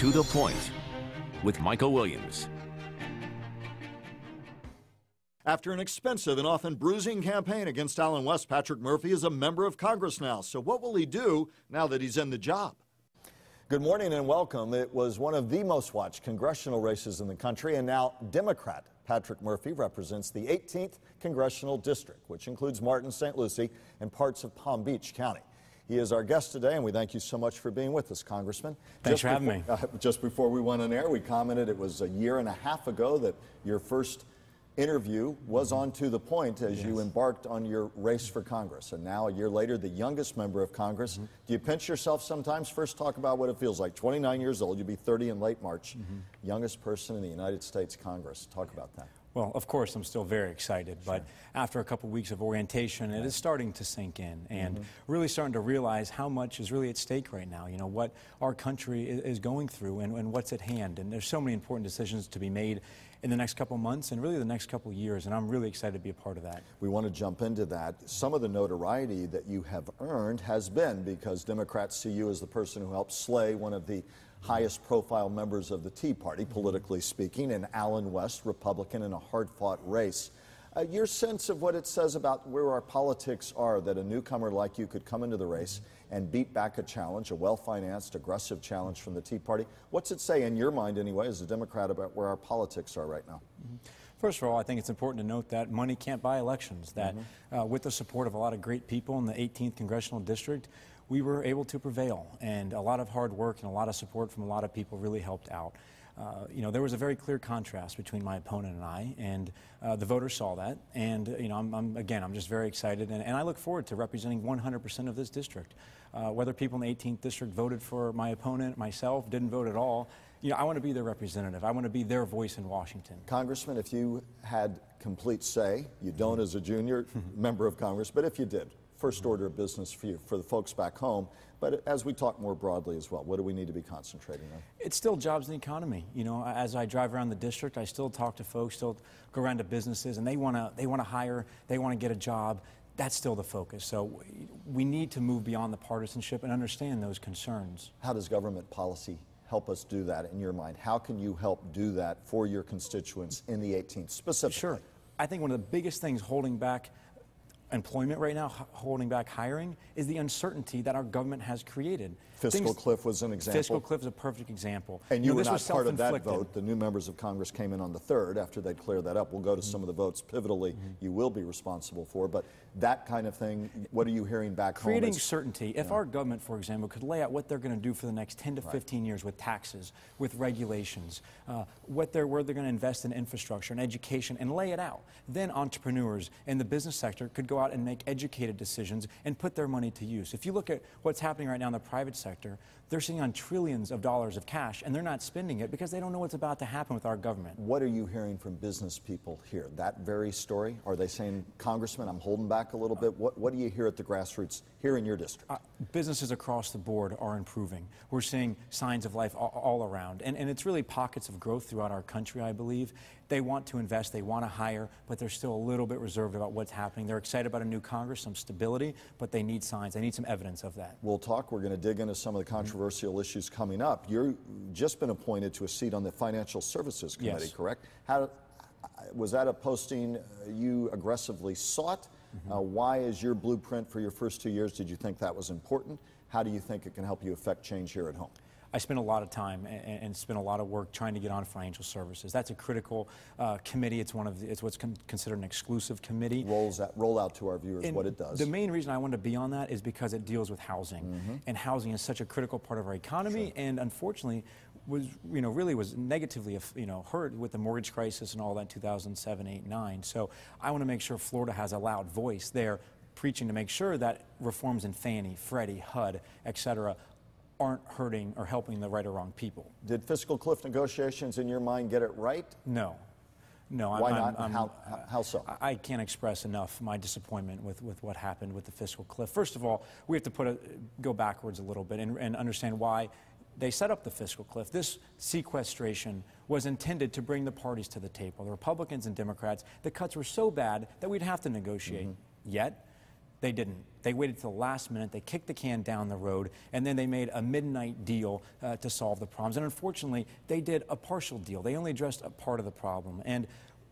To the Point with Michael Williams. After an expensive and often bruising campaign against Allen West, Patrick Murphy is a member of Congress now. So what will he do now that he's in the job? Good morning and welcome. It was one of the most watched congressional races in the country, and now Democrat Patrick Murphy represents the 18th Congressional District, which includes Martin, St. Lucie, and parts of Palm Beach County. He is our guest today, and we thank you so much for being with us, Congressman. Thanks for having me. Just before we went on air, we commented it was a year and a half ago that your first interview was on To the Point as you embarked on your race for Congress. And now, a year later, the youngest member of Congress. Do you pinch yourself sometimes? First, talk about what it feels like. 29 years old, you'll be 30 in late March. Youngest person in the United States Congress. Talk about that. Well, of course, I'm still very excited, but after a couple weeks of orientation, it is starting to sink in and really starting to realize how much is really at stake right now, you know, what our country is going through and what's at hand. And there's so many important decisions to be made in the next couple months and really the next couple years, and I'm really excited to be a part of that. We want to jump into that. Some of the notoriety that you have earned has been because Democrats see you as the person who helped slay one of the highest profile members of the Tea Party, politically speaking, and Allen West, Republican, in a hard-fought race. Your sense of what it says about where our politics are, that a newcomer like you could come into the race and beat back a challenge, a well-financed, aggressive challenge from the Tea Party. What's it say in your mind, anyway, as a Democrat, about where our politics are right now? First of all, I think it's important to note that money can't buy elections, that with the support of a lot of great people in the 18th Congressional District, we were able to prevail, and a lot of hard work and a lot of support from a lot of people really helped out. You know, there was a very clear contrast between my opponent and I, and the voters saw that. And you know, I'm just very excited, and I look forward to representing 100% of this district. Whether people in the 18th district voted for my opponent, myself, didn't vote at all, you know, I want to be their representative. I want to be their voice in Washington. Congressman, if you had complete say, you don't as a junior member of Congress, but if you did, first order of business for you, for the folks back home, but as we talk more broadly as well, what do we need to be concentrating on? It's still jobs and the economy. You know, as I drive around the district, I still talk to folks, still go around to businesses, and they want to hire, they want to get a job. That's still the focus. So we need to move beyond the partisanship and understand those concerns. How does government policy help us do that in your mind? How can you help do that for your constituents in the 18th specifically? Sure. I think one of the biggest things holding back employment right now, holding back hiring, is the uncertainty that our government has created. Fiscal Cliff was an example. Fiscal Cliff is a perfect example. And you were not part of that vote. The new members of Congress came in on the 3rd after they'd cleared that up. We'll go to some of the votes pivotally you will be responsible for. But that kind of thing, what are you hearing back home? Creating certainty. If our government, for example, could lay out what they're going to do for the next 10 to 15 years with taxes, with regulations, where they're going to invest in infrastructure and education, and lay it out, then entrepreneurs in the business sector could go out and make educated decisions and put their money to use. If you look at what's happening right now in the private sector, they're sitting on trillions of dollars of cash, and they're not spending it because they don't know what's about to happen with our government. What are you hearing from business people here? That very story? Are they saying, Congressman, I'm holding back a little bit? What do you hear at the grassroots here in your district? Businesses across the board are improving. We're seeing signs of life all around, and it's really pockets of growth throughout our country, I believe. They want to invest, they want to hire, but they're still a little bit reserved about what's happening. They're excited about a new Congress, some stability, but they need signs. They need some evidence of that. We'll talk. We're going to dig into some of the controversial issues coming up. You've just been appointed to a seat on the Financial Services Committee, correct? Was that a posting you aggressively sought? Why is your blueprint for your first 2 years? Did you think that was important? How do you think it can help you affect change here at home? I spent a lot of time and spent a lot of work trying to get on financial services. That's a critical committee. It's what's considered an exclusive committee. Roll out to our viewers what it does. The main reason I wanted to be on that is because it deals with housing, and housing is such a critical part of our economy, and unfortunately really was negatively hurt with the mortgage crisis and all that in 2007, 8, 9. So I want to make sure Florida has a loud voice there, preaching to make sure that reforms in Fannie, Freddie, HUD, et cetera, aren't hurting or helping the right or wrong people. Did Fiscal Cliff negotiations, in your mind, get it right? No. No. Why not? How so? I can't express enough my disappointment with what happened with the Fiscal Cliff. First of all, we have to go backwards a little bit and understand why they set up the Fiscal Cliff. This sequestration was intended to bring the parties to the table, the Republicans and Democrats. The cuts were so bad that we'd have to negotiate. Yet, They didn't. They waited till the last minute, they kicked the can down the road, and then they made a midnight deal to solve the problems. And unfortunately, they did a partial deal. They only addressed a part of the problem. And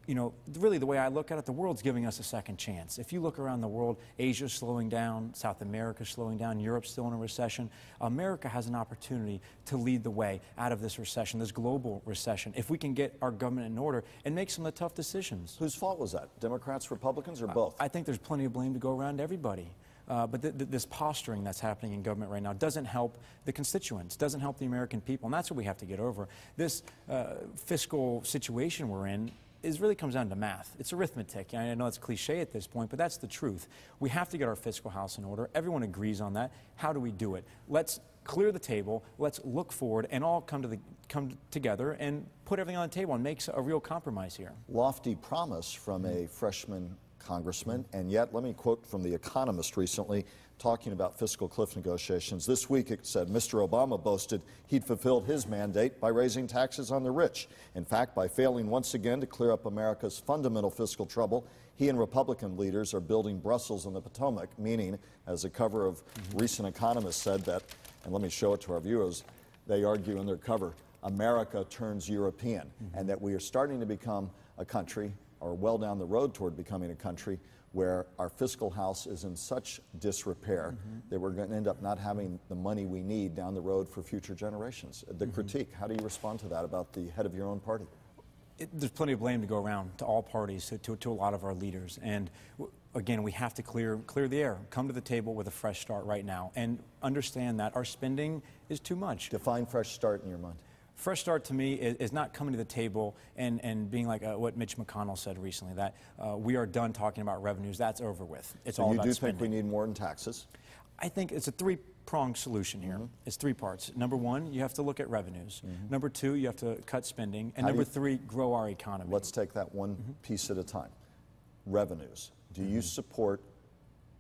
you know, really the way I look at it, the world's giving us a second chance. If you look around the world, Asia's slowing down, South America's slowing down, Europe's still in a recession. America has an opportunity to lead the way out of this recession, this global recession, if we can get our government in order and make some of the tough decisions. Whose fault was that? Democrats, Republicans, or both? I think there's plenty of blame to go around everybody. But this posturing that's happening in government right now doesn't help the constituents, doesn't help the American people, and that's what we have to get over. This fiscal situation we're in really comes down to math. It's arithmetic. I know it's cliche at this point, but that's the truth. We have to get our fiscal house in order. Everyone agrees on that. How do we do it? Let's clear the table. Let's look forward and all come together and put everything on the table and make a real compromise here. Lofty promise from a freshman congressman, and yet let me quote from The Economist recently talking about fiscal cliff negotiations. This week it said Mr. Obama boasted he'd fulfilled his mandate by raising taxes on the rich. In fact, by failing once again to clear up America's fundamental fiscal trouble, he and Republican leaders are building Brussels in the Potomac, meaning, as the cover of recent Economist said that, and let me show it to our viewers, they argue in their cover, America turns European, and that we are starting to become a country, or well down the road toward becoming a country, where our fiscal house is in such disrepair that we're going to end up not having the money we need down the road for future generations. The critique, how do you respond to that about the head of your own party? There's plenty of blame to go around to all parties, to a lot of our leaders. And again, we have to clear the air, come to the table with a fresh start right now, and understand that our spending is too much. Define fresh start in your mind. Fresh start to me is not coming to the table and being like what Mitch McConnell said recently, that we are done talking about revenues. That's over with. It's all about spending. spending. You do think we need more in taxes? I think it's a three-pronged solution here. It's three parts. Number one, you have to look at revenues. Number two, you have to cut spending. And number three, grow our economy. Let's take that one piece at a time. Revenues. Do you support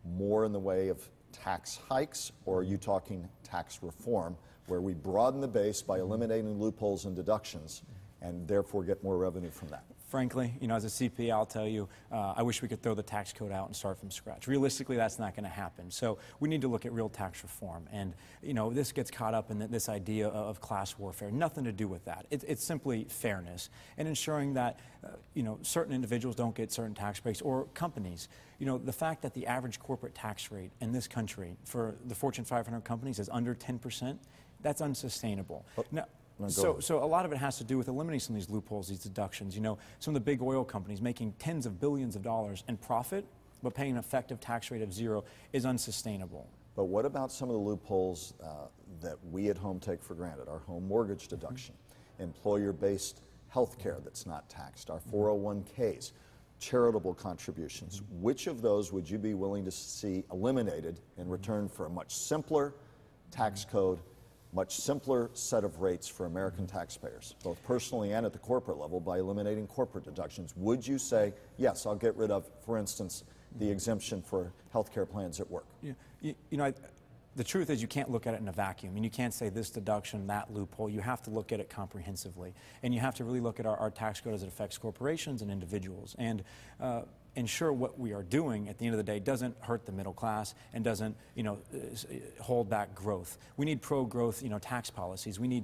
more in the way of tax hikes, or are you talking tax reform, where we broaden the base by eliminating loopholes and deductions and therefore get more revenue from that? Frankly, you know, as a CPA, I'll tell you, I wish we could throw the tax code out and start from scratch. Realistically, that's not going to happen. So we need to look at real tax reform. And, you know, this gets caught up in this idea of class warfare. Nothing to do with that. It's simply fairness and ensuring that, you know, certain individuals don't get certain tax breaks, or companies. You know, the fact that the average corporate tax rate in this country for the Fortune 500 companies is under 10%, that's unsustainable. Now, so a lot of it has to do with eliminating some of these loopholes, these deductions. You know, some of the big oil companies making tens of billions of dollars in profit, but paying an effective tax rate of 0 is unsustainable. But what about some of the loopholes that we at home take for granted? Our home mortgage deduction, employer-based health care that's not taxed, our 401ks, charitable contributions. Which of those would you be willing to see eliminated in return for a much simpler tax code, much simpler set of rates for American taxpayers, both personally and at the corporate level, by eliminating corporate deductions? Would you say, yes, I'll get rid of, for instance, the exemption for health care plans at work? You know, the truth is you can't look at it in a vacuum, and you can't say this deduction, that loophole. You have to look at it comprehensively, and you have to really look at our tax code as it affects corporations and individuals, and ensure what we are doing at the end of the day doesn't hurt the middle class and doesn't, you know, hold back growth. We need pro-growth, you know, tax policies. We need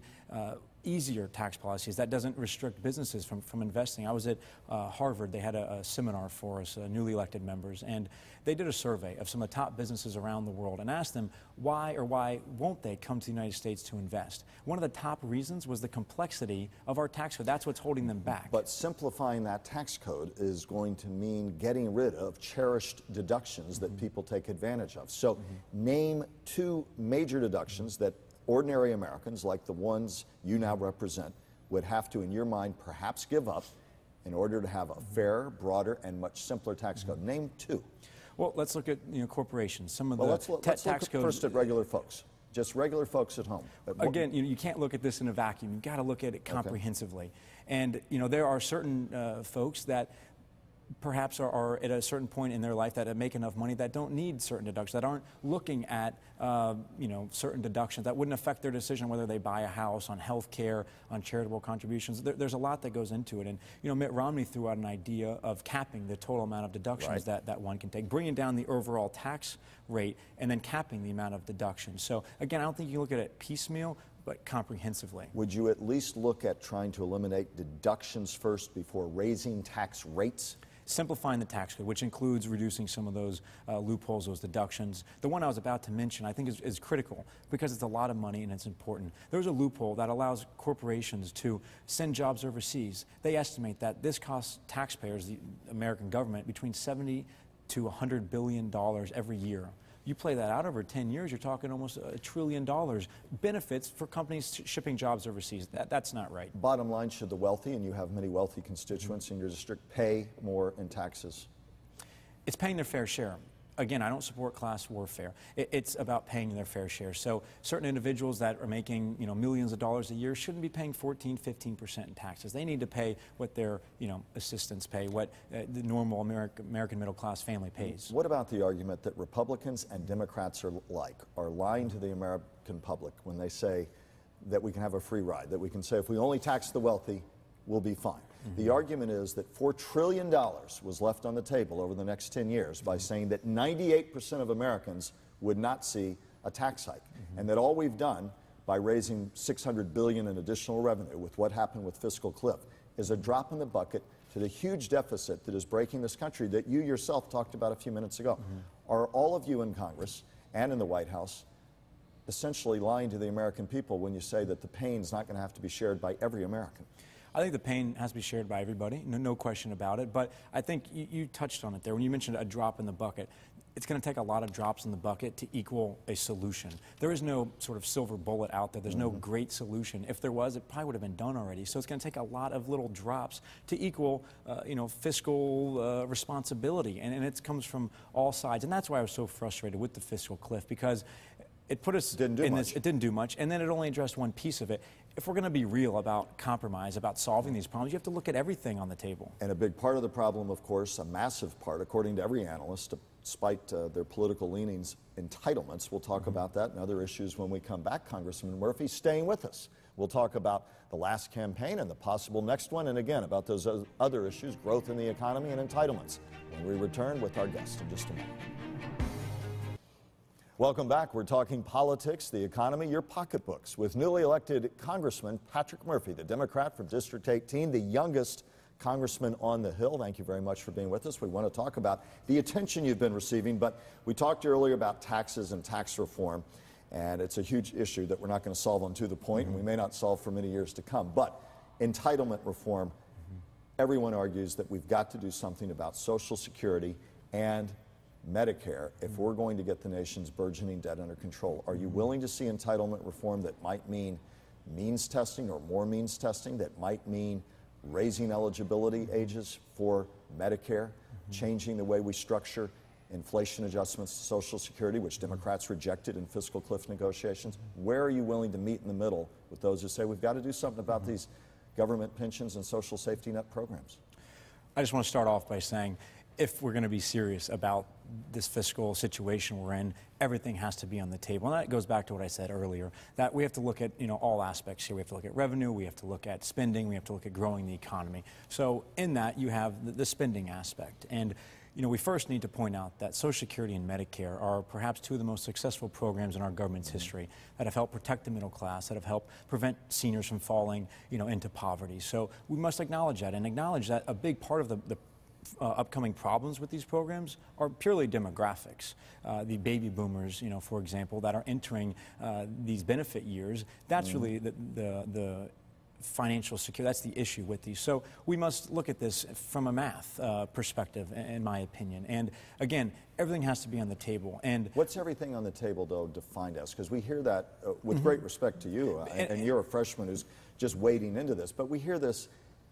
easier tax policies that doesn't restrict businesses from investing. I was at Harvard. They had a seminar for us, newly elected members, and they did a survey of some of the top businesses around the world and asked them why or why won't they come to the United States to invest. One of the top reasons was the complexity of our tax code. That's what's holding them back. But simplifying that tax code is going to mean getting rid of cherished deductions that people take advantage of. So name two major deductions that ordinary Americans, like the ones you now represent, would have to, in your mind, perhaps give up in order to have a fairer, broader, and much simpler tax code. Name two. Well, let's look at, you know, corporations. Some of let's tax look codes first at regular folks. Just regular folks at home. Again, you can't look at this in a vacuum. You've got to look at it comprehensively. And, you know, there are certain folks that perhaps are at a certain point in their life that make enough money that don't need certain deductions, that aren't looking at certain deductions that wouldn't affect their decision whether they buy a house, on health care, on charitable contributions. There's a lot that goes into it. And Mitt Romney threw out an idea of capping the total amount of deductions that one can take, bringing down the overall tax rate and then capping the amount of deductions. So again, I don't think you look at it piecemeal, but comprehensively. Would you at least look at trying to eliminate deductions first before raising tax rates? Simplifying the tax code, which includes reducing some of those loopholes, those deductions. The one I was about to mention, I think, is critical because it's a lot of money and it's important. There's a loophole that allows corporations to send jobs overseas. They estimate that this costs taxpayers, the American government, between $70 to $100 billion every year. You play that out over 10 years, you're talking almost $1 trillion benefits for companies shipping jobs overseas. That's not right. Bottom line, should the wealthy, and you have many wealthy constituents in your district, pay more in taxes? It's paying their fair share. Again, I don't support class warfare. It's about paying their fair share. So certain individuals that are making millions of dollars a year shouldn't be paying 14, 15% in taxes. They need to pay what their assistants pay, what the normal American middle class family pays. What about the argument that Republicans and Democrats are lying to the American public when they say that we can have a free ride, that we can say if we only tax the wealthy, we'll be fine? The argument is that $4 trillion was left on the table over the next 10 years by saying that 98% of Americans would not see a tax hike, and that all we've done by raising $600 billion in additional revenue with what happened with Fiscal Cliff is a drop in the bucket to the huge deficit that is breaking this country that you yourself talked about a few minutes ago. Are all of you in Congress and in the White House essentially lying to the American people when you say that the pain is not going to have to be shared by every American? I think the pain has to be shared by everybody, no question about it. But I think you touched on it there. When you mentioned a drop in the bucket, it's going to take a lot of drops in the bucket to equal a solution. There is no sort of silver bullet out there. There's no great solution. If there was, it probably would have been done already. So it's going to take a lot of little drops to equal, fiscal responsibility. And it comes from all sides. And that's why I was so frustrated with the fiscal cliff, because it put us in this. It didn't do much, and then it only addressed one piece of it. If we're going to be real about compromise, about solving these problems, you have to look at everything on the table. And a big part of the problem, of course, a massive part, according to every analyst, despite their political leanings, entitlements. We'll talk about that and other issues when we come back. Congressman Murphy staying with us. We'll talk about the last campaign and the possible next one, and again about those other issues, growth in the economy and entitlements, when we return with our guest in just a moment. Welcome back. We're talking politics, the economy, your pocketbooks with newly elected Congressman Patrick Murphy, the Democrat from District 18, the youngest congressman on the Hill. Thank you very much for being with us. We want to talk about the attention you've been receiving, but we talked earlier about taxes and tax reform, and it's a huge issue that we're not going to solve on To the Point, and we may not solve for many years to come. But entitlement reform, everyone argues that we've got to do something about Social Security and Medicare if we're going to get the nation's burgeoning debt under control. Are you willing to see entitlement reform that might mean means testing or more means testing, that might mean raising eligibility ages for Medicare, changing the way we structure inflation adjustments to Social Security, which Democrats rejected in Fiscal Cliff negotiations? Where are you willing to meet in the middle with those who say we've got to do something about these government pensions and social safety net programs? I just want to start off by saying, if we're going to be serious about this fiscal situation we're in, everything has to be on the table. And that goes back to what I said earlier, that we have to look at all aspects here. We have to look at revenue, we have to look at spending, we have to look at growing the economy. So in that, you have the spending aspect. And we first need to point out that Social Security and Medicare are perhaps two of the most successful programs in our government's history that have helped protect the middle class, that have helped prevent seniors from falling into poverty. So we must acknowledge that, and acknowledge that a big part of the upcoming problems with these programs are purely demographics. The baby boomers, for example, that are entering these benefit years, that's really the financial security, that's the issue with these. So we must look at this from a math perspective, in my opinion. And again, everything has to be on the table. And what's everything on the table, though, defined as? Because we hear that with great respect to you, and you're a freshman who's just wading into this, but we hear this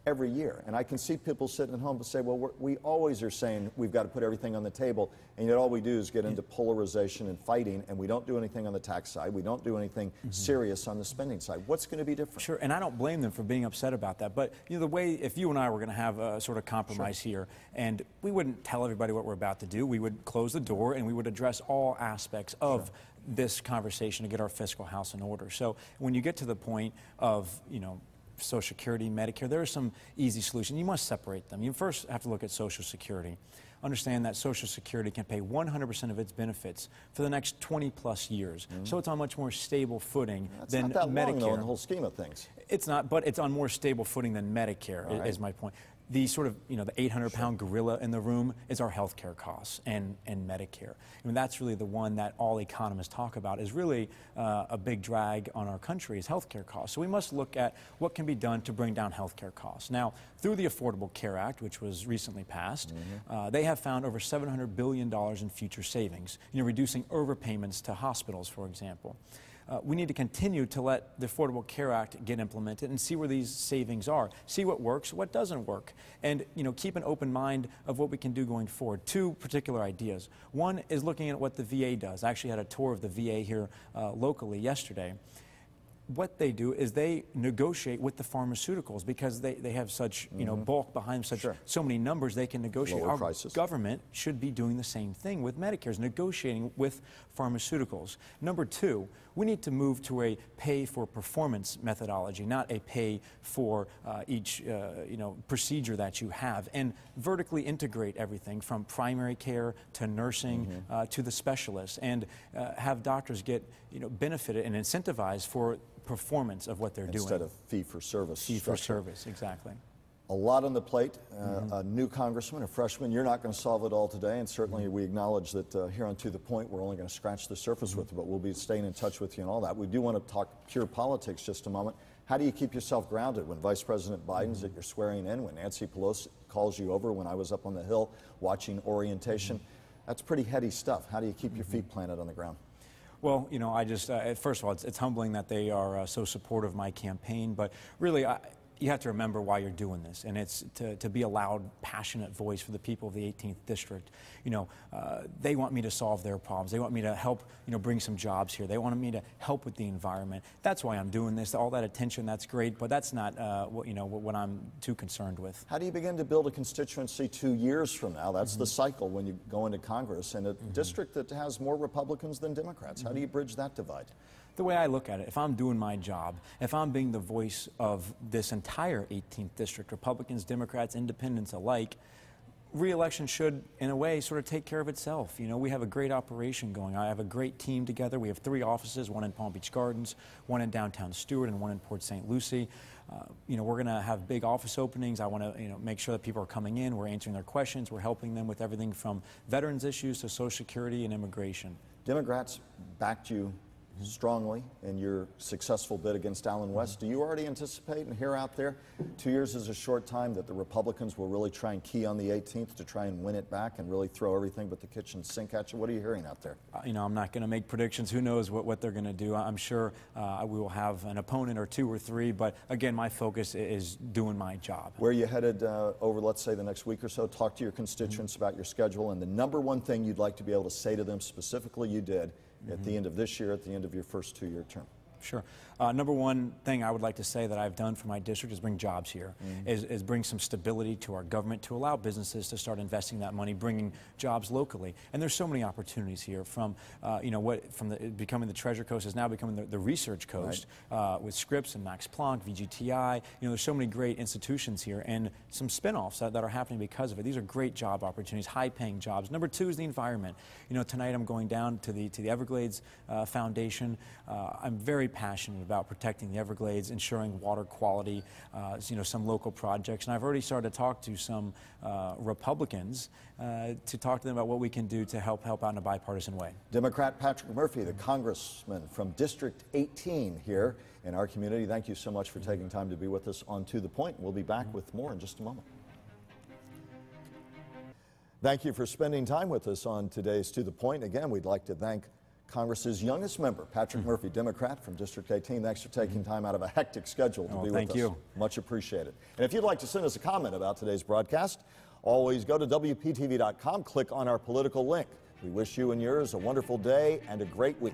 every year. And I can see people sitting at home and say, well, we always are saying we've got to put everything on the table, and yet all we do is get into polarization and fighting, and we don't do anything on the tax side. We don't do anything serious on the spending side. What's going to be different? Sure, and I don't blame them for being upset about that. But you know, the way, if you and I were going to have a sort of compromise here, and we wouldn't tell everybody what we're about to do, we would close the door and we would address all aspects of this conversation to get our fiscal house in order. So when you get to the point of, you know, Social Security, Medicare, there are some easy solutions. You must separate them. You first have to look at Social Security. Understand that Social Security can pay 100% of its benefits for the next 20-plus years. So it's on much more stable footing than not that Medicare. long, though, in the whole scheme of things. It's not, but it's on more stable footing than Medicare, is my point. The sort of, you know, the 800-pound gorilla in the room is our health care costs and Medicare. I mean, that's really the one that all economists talk about is really a big drag on our country is health care costs. So we must look at what can be done to bring down health care costs. Now, through the Affordable Care Act, which was recently passed, they have found over $700 billion in future savings, you know, reducing overpayments to hospitals, for example. We need to continue to let the Affordable Care Act get implemented and see where these savings are, see what works, what doesn't work, and you know, keep an open mind of what we can do going forward. Two particular ideas. One is looking at what the VA does. I actually had a tour of the VA here locally yesterday. What they do is they negotiate with the pharmaceuticals because they have such, you know, bulk behind such so many numbers they can negotiate. Lower Our prices. government should be doing the same thing with Medicare, is negotiating with pharmaceuticals. Number two, we need to move to a pay-for-performance methodology, not a pay-for each you know, procedure that you have, and vertically integrate everything from primary care to nursing to the specialists, and have doctors get, you know, benefited and incentivized for performance of what they're doing. Instead of fee-for-service. Fee-for-service, exactly. A lot on the plate. A new congressman, a freshman. You're not going to solve it all today, and certainly we acknowledge that here on To The Point, we're only going to scratch the surface with it, but we'll be staying in touch with you and all that. We do want to talk pure politics just a moment. How do you keep yourself grounded when Vice President Biden's at your swearing in, when Nancy Pelosi calls you over, when I was up on the Hill watching orientation? That's pretty heady stuff. How do you keep your feet planted on the ground? Well, you know, I just, first of all, it's humbling that they are so supportive of my campaign, but really, you have to remember why you're doing this, and it's to be a loud, passionate voice for the people of the 18th District. You know, they want me to solve their problems. They want me to help, you know, bring some jobs here. They want me to help with the environment. That's why I'm doing this. All that attention, that's great, but that's not what, you know, what I'm too concerned with. How do you begin to build a constituency 2 years from now? That's the cycle when you go into Congress, in a district that has more Republicans than Democrats. How do you bridge that divide? The way I look at it, if I'm doing my job, if I'm being the voice of this entire 18th District, Republicans, Democrats, Independents alike, re-election should, in a way, sort of take care of itself. You know, we have a great operation going. I have a great team together. We have 3 offices, one in Palm Beach Gardens, one in downtown Stewart, and one in Port St. Lucie. You know, we're going to have big office openings. I want to, you know, make sure that people are coming in. We're answering their questions. We're helping them with everything from veterans issues to Social Security and immigration. Democrats backed you strongly in your successful bid against Allen West. Do you already anticipate and hear out there, 2 years is a short time, that the Republicans will really try and key on the 18th to try and win it back and really throw everything but the kitchen sink at you? What are you hearing out there? You know, I'm not going to make predictions. Who knows what they're going to do. I'm sure we will have an opponent or 2 or 3, but again, my focus is doing my job. Where are you headed over, let's say, the next week or so? Talk to your constituents about your schedule, and the number one thing you'd like to be able to say to them specifically you did at the end of this year, at the end of your first 2-year term. Sure. Number one thing I would like to say that I've done for my district is bring jobs here, is bring some stability to our government to allow businesses to start investing that money, bringing jobs locally. And there's so many opportunities here from, you know, becoming the Treasure Coast is now becoming the Research Coast, with Scripps and Max Planck, VGTI. You know, there's so many great institutions here and some spinoffs that are happening because of it. These are great job opportunities, high-paying jobs. Number 2 is the environment. You know, tonight I'm going down to the Everglades Foundation. I'm very passionate about protecting the Everglades, ensuring water quality, you know, some local projects. And I've already started to talk to some Republicans to talk to them about what we can do to help out in a bipartisan way. Democrat Patrick Murphy, the congressman from District 18 here in our community, thank you so much for taking time to be with us on To The Point. We'll be back with more in just a moment. Thank you for spending time with us on today's To The Point. Again, we'd like to thank Congress's youngest member, Patrick Murphy, Democrat from District 18. Thanks for taking time out of a hectic schedule to be with us. Thank you. Much appreciated. And if you'd like to send us a comment about today's broadcast, always go to WPTV.com, click on our political link. We wish you and yours a wonderful day and a great week.